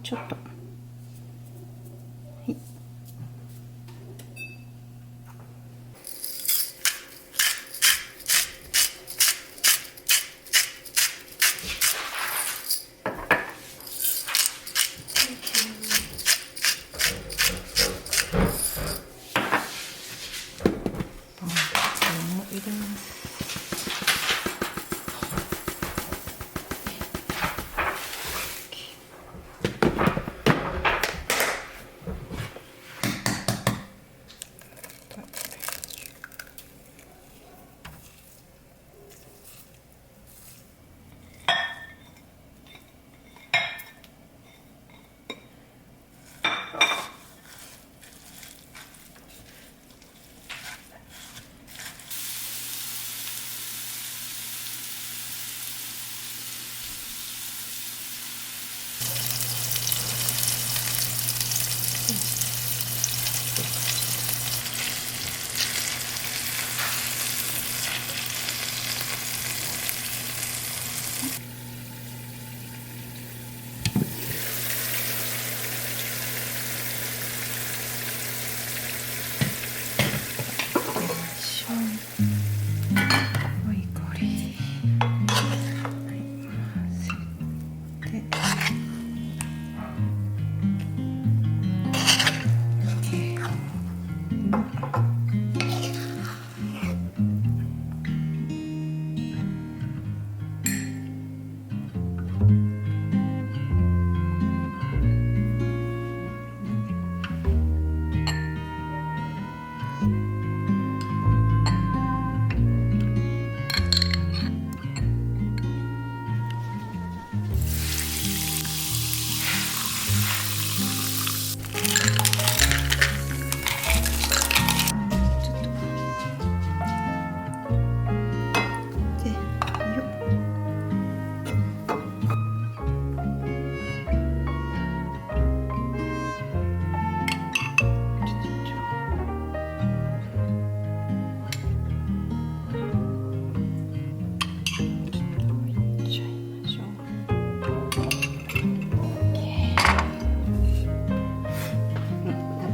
ちょっと、はい。入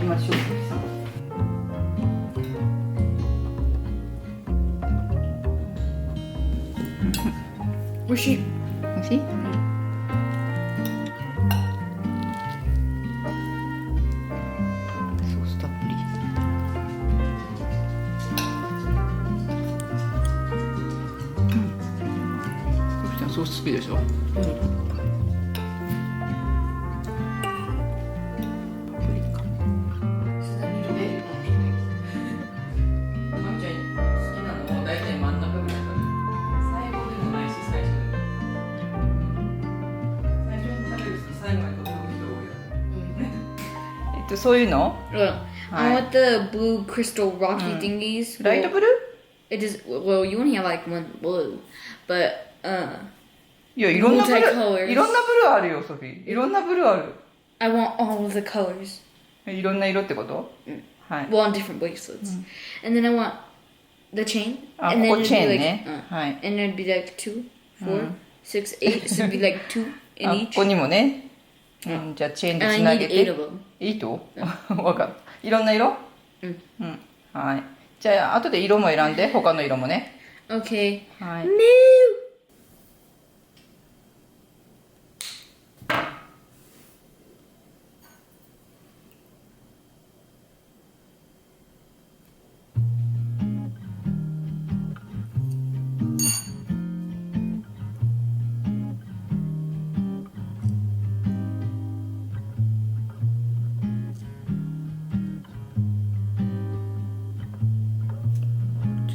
れます。美味しい。美味しい？ソースたっぷり。ソース好きでしょ？そういうの？ I want the blue crystal rocky thingies. ライトブルー？ It is well. You only have like one blue, but いや、いろんなブルー、 multicolors. いろんなブルーあるよ、ソフィー。いろんなブルーある。I want all of the colors. いろんな色ってこと？はい。Well, on different bracelets, and then I want the chain. あ、 and こ then こ it'd チェーン be ね。 like, はい。 and it'd be like 2, 4, 6, 8. So it'd be like 2 in あ、 each. ここにもね。じゃあチェーンで And つ I な need げ 8 て。 of them. いいと？わかった。いろんな色？はい。じゃあ、後で色も選んで、他の色もね。Okay. はい。No. ち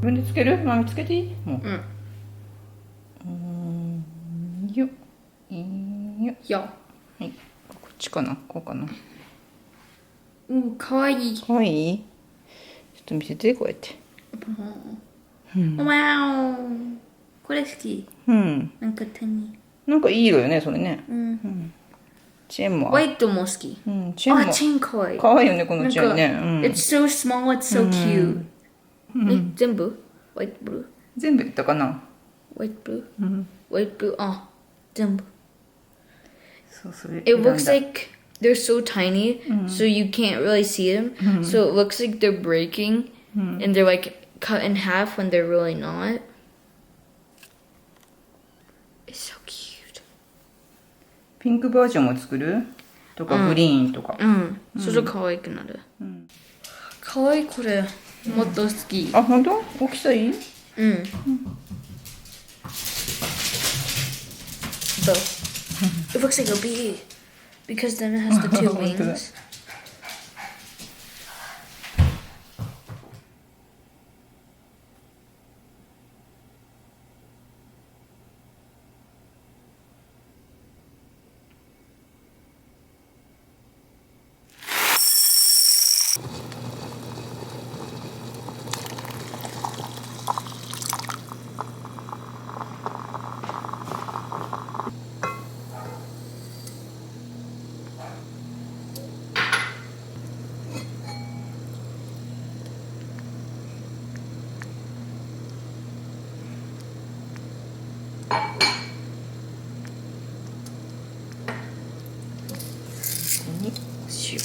分でつける？マミつけていい？もう。よっ。いいよ。よ。はい。こっちかな？こうかな？かわいい。かわいい？ちょっと見せて、こうやって。わお。これ好き。うん。なんか手に。なんかいい色よね、それね。チェーンも。ホワイトも好き。うん、チェーンも。チェーンかわいい。かわいいよね、このチェーンね。It's so small, it's so cute. 全部 ?white, blue? 全部いったかな？ White, blue? White, blue? あ、全部。そう、それ。 It looks like they're so tiny, so you can't really see them. So it looks like they're breaking, and they're like cut in half when they're really not. It's so cute. ピンクバージョンも作る？とか、グリーンとか。それ可愛くなる。可愛いこれ。もっと好き。あ、本当？大きさいい？Both. It looks like a bee because then it has the two wings. Shoot.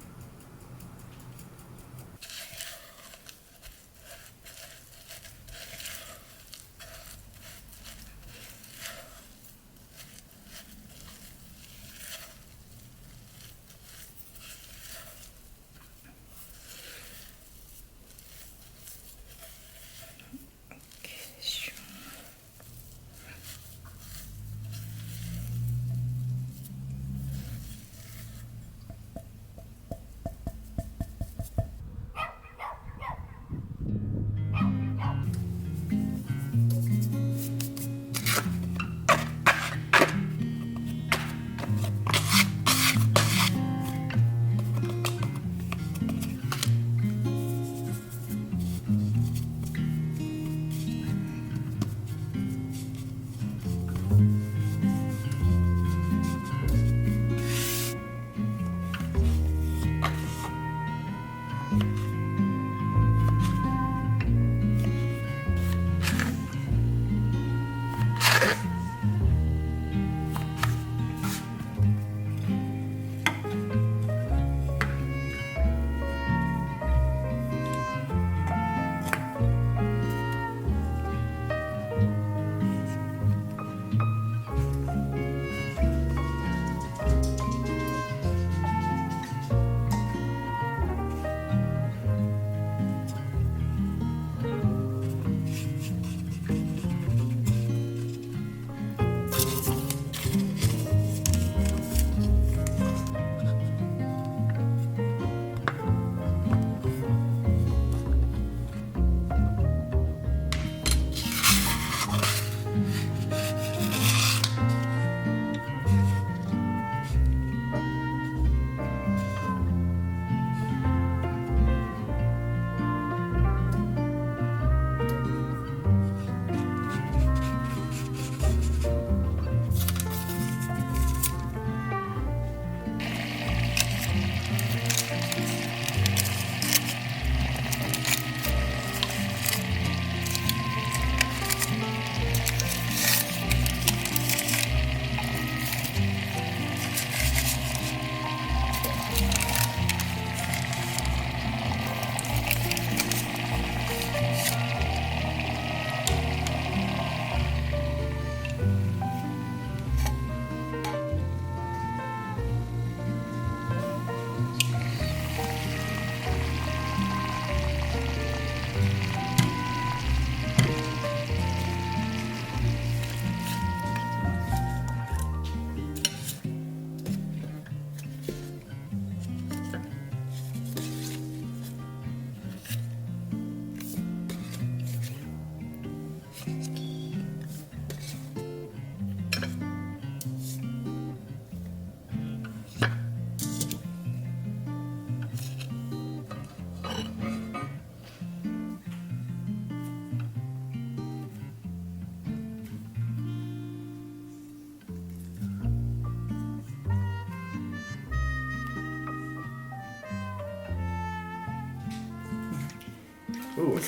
こ Ooh, I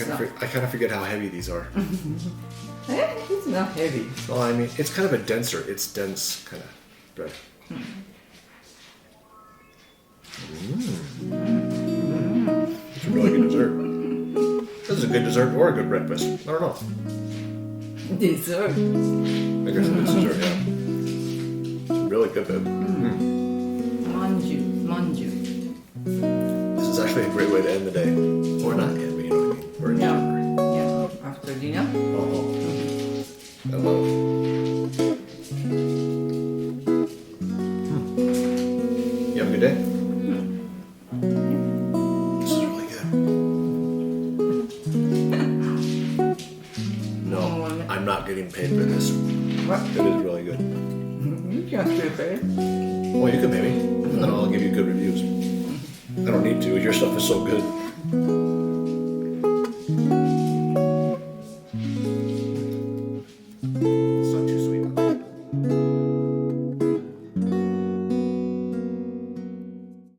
kind of forget how heavy these are. It's not heavy. Well, I mean, it's kind of a it's dense kind of bread. It's a really good dessert. This is a good dessert or a good breakfast. I don't know. Dessert. I guess it's dessert, yeah. It's really good, babe. Manju. This is actually a great way to end the day. Or not end, but you know what I mean. We're in Yeah. January. Yeah. After dinner. Oh. Hello. You have a good day? This is really good. No, I'm not getting paid for this. What? It is really good. You can still pay. Well, you can pay me, and then I'll give you good reviews. I don't need to. Your stuff is so good.